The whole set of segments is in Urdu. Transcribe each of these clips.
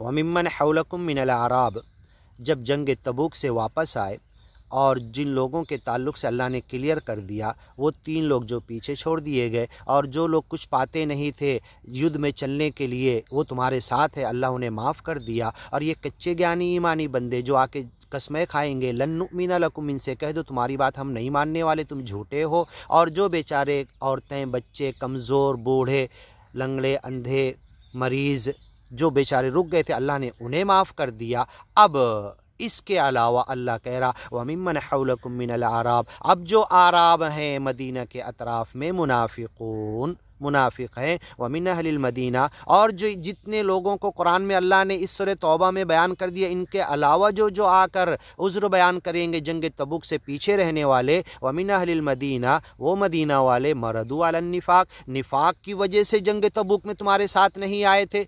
وَمِمَّنْ حَوْلَكُم مِّنَ الْأَعْرَابِ، جب جنگ تبوک سے واپس آئے اور جن لوگوں کے تعلق سے اللہ نے کلیئر کر دیا، وہ 3 لوگ جو پیچھے چھوڑ دیے گئے، اور جو لوگ کچھ پاتے نہیں تھے یدھ میں چلنے کے لیے، وہ تمہارے ساتھ ہے، اللہ انہیں معاف کر دیا۔ اور یہ کچے گیانی ایمانی بندے جو آ کے قسمیں کھائیں گے، لن نؤمن لکم، ان سے کہہ دو تمہاری بات ہم نہیں ماننے والے، تم جھوٹے ہو۔ اور جو بیچارے عورتیں، بچے، کمزور، بوڑھے، لنگڑے، اندھے، مریض جو بیچارے رک گئے تھے، اللہ نے انہیں معاف کر دیا۔ اب اس کے علاوہ اللہ کہہ رہا وَمِمَّنْ حَوْلَكُم مِّنَ الْأَعْرَابِ، اب جو اعراب ہیں مدینہ کے اطراف میں، منافق ہیں، وَمِنْ أَهْلِ الْمَدِينَةِ، اور جو جتنے لوگوں کو قرآن میں اللہ نے اس سورہ توبہ میں بیان کر دیا، ان کے علاوہ جو آ کر عذر بیان کریں گے جنگ تبوک سے پیچھے رہنے والے، وَمِنْ أَهْلِ الْمَدِينَةِ، وہ مدینہ والے، مَرَدُوا عَلَى النِّفَاقِ، نفاق کی وجہ سے جنگ تبوک میں تمہارے ساتھ نہیں آئے تھے،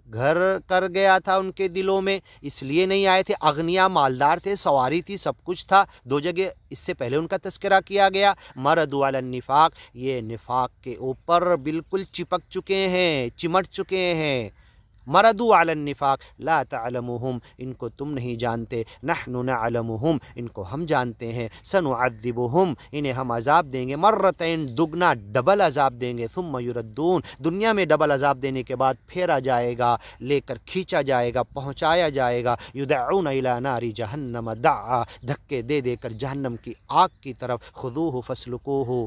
گھر کر گیا تھا ان کے دلوں میں، اس لیے نہیں آئے تھے۔ اغنیا، مالدار تھے، سواری تھی، سب کچھ تھا، 2 جگہ اس سے پہلے ان کا تذکرہ کیا گیا۔ مردوا علی النفاق، یہ نفاق کے اوپر بالکل چپک چکے ہیں، چمٹ چکے ہیں۔ مردوا علی النفاق لا تعلمهم، ان کو تم نہیں جانتے، نحن نعلمهم، ان کو ہم جانتے ہیں، سنعذبهم، انہیں ہم عذاب دیں گے، مرتين، دگنا ڈبل عذاب دیں گے، ثم يردون، دنیا میں ڈبل عذاب دینے کے بعد پھیرا جائے گا، لے کر کھینچا جائے گا، پہنچایا جائے گا، يدعون الى نار جہنم دعا، دھکے دے دے کر جہنم کی آگ کی طرف، خذوه فاسلکوه،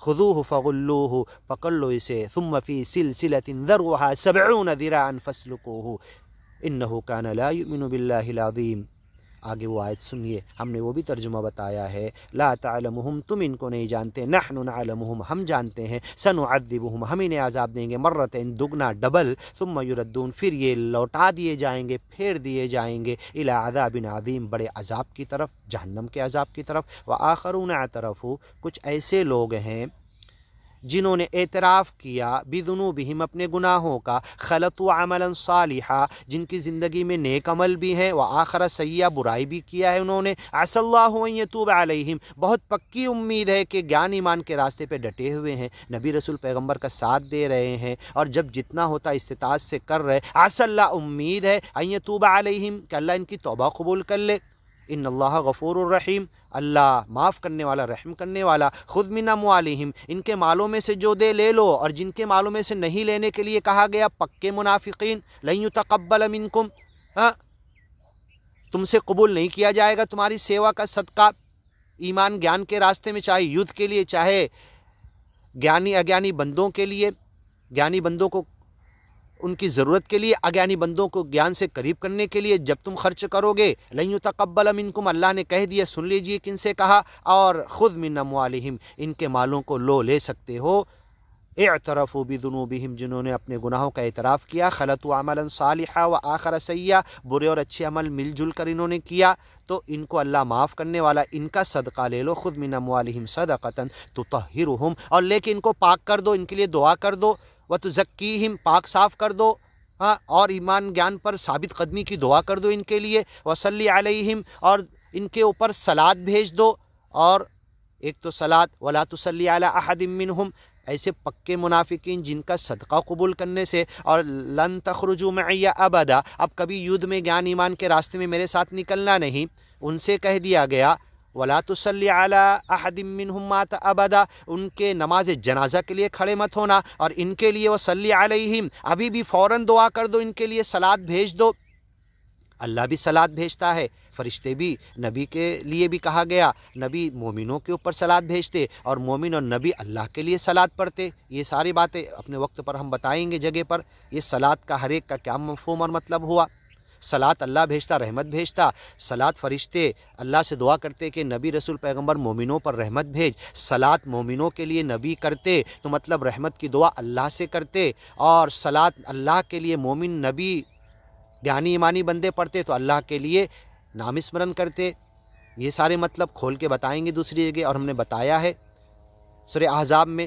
خذوه فغلوه، پکڑ لو اسے، ثم فی سلسلۃ ذرعها 70 ذراعا فاسلکوه انه كان لا يؤمن بالله العظیم۔ آگے وہ آیت سنیے، ہم نے وہ بھی ترجمہ بتایا ہے، لا تعلمهم، تم ان کو نہیں جانتے، نحن نعلمهم، ہم جانتے ہیں، سنعذبهم، ہم انہیں عذاب دیں گے، مرتين، دگنا ڈبل، ثم يردون، پھر یہ لوٹا دیے جائیں گے، پھیر دیے جائیں گے، الى عذاب عظیم، بڑے عذاب کی طرف، جہنم کے عذاب کی طرف۔ وآخرون اعترفوا، کچھ ایسے لوگ ہیں جنہوں نے اعتراف کیا بذنوبہم، اپنے گناہوں کا، خلطوا عملا صالحا، جن کی زندگی میں نیک عمل بھی ہے، وآخر سیئا، برائی بھی کیا ہے انہوں نے، عسى اللہ ان یتوب علیہم، بہت پکی امید ہے کہ گیان ایمان کے راستے پہ ڈٹے ہوئے ہیں، نبی رسول پیغمبر کا ساتھ دے رہے ہیں، اور جب جتنا ہوتا استطاعت سے کر رہے، عسى اللہ، امید ہے، ان یتوب علیہم، کہ اللہ ان کی توبہ قبول کر لے، ان اللہ غفور الرحیم، اللہ معاف کرنے والا، رحم کرنے والا، خذ من اموالہم، ان کے مالوں میں سے جو دے لے لو، اور جن کے مالوں میں سے نہیں لینے کے لیے کہا گیا، پکے منافقین، لن یتقبل منکم، تم سے قبول نہیں کیا جائے گا تمہاری سیوا کا صدقہ، ایمان گیان کے راستے میں، چاہے یدھ کے لیے، چاہے گیانی اگیانی بندوں کے لیے، گیانی بندوں کو ان کی ضرورت کے لیے، اگیانی بندوں کو گیان سے قریب کرنے کے لیے، جب تم خرچ کرو گے، لن یتقبل منکم، اللہ نے کہہ دیا، سن لیجئے کن سے کہا، اور خذ من اموالہم، ان کے مالوں کو لے سکتے ہو، اعترفوا بذنوبہم، جنہوں نے اپنے گناہوں کا اعتراف کیا، خلطوا عملا صالحا وآخر سیئا، برے اور اچھے عمل مل جل کر انہوں نے کیا، تو ان کو اللہ معاف کرنے والا، ان کا صدقہ لے لو، خذ من اموالہم صدقۃ تطہرہم، اور لے کے ان کو پاک کر دو، ان کے لیے دعا کر دو، وتزکیہم، پاک صاف کر دو، اور ایمان گیان پر ثابت قدمی کی دعا کر دو ان کے لیے، وصلی علیہم، اور ان کے اوپر صلات بھیج دو، اور ایک تو صلات، ولا تصلی علی احد منہم، ایسے پکے منافقین جن کا صدقہ قبول کرنے سے، اور لن تخرجوا معی ابدا، اب کبھی یدھ میں گیان ایمان کے راستے میں میرے ساتھ نکلنا نہیں، ان سے کہہ دیا گیا، ولا تصلی علی احد منہم مات ابدا، ان کے نماز جنازہ کے لیے کھڑے مت ہونا، اور ان کے لیے وصلی علیہم، ابھی بھی فوراً دعا کر دو ان کے لیے، صلات بھیج دو، اللہ بھی صلات بھیجتا ہے، فرشتے بھی، نبی کے لیے بھی کہا گیا، نبی مومنوں کے اوپر صلات بھیجتے، اور مومن اور نبی اللہ کے لیے صلات پڑھتے، یہ ساری باتیں اپنے وقت پر ہم بتائیں گے جگہ پر، یہ صلات کا ہر ایک کا کیا مفہوم اور مطلب ہوا۔ صلات اللہ بھیجتا، رحمت بھیجتا، صلات فرشتے اللہ سے دعا کرتے کہ نبی رسول پیغمبر مومنوں پر رحمت بھیج، صلات مومنوں کے لیے نبی کرتے تو مطلب رحمت کی دعا اللہ سے کرتے، اور صلات اللہ کے لیے مومن نبی گیانی ایمانی بندے پڑھتے تو اللہ کے لیے نام اسمرن کرتے، یہ سارے مطلب کھول کے بتائیں گے دوسری جگہ، اور ہم نے بتایا ہے سورہ احزاب میں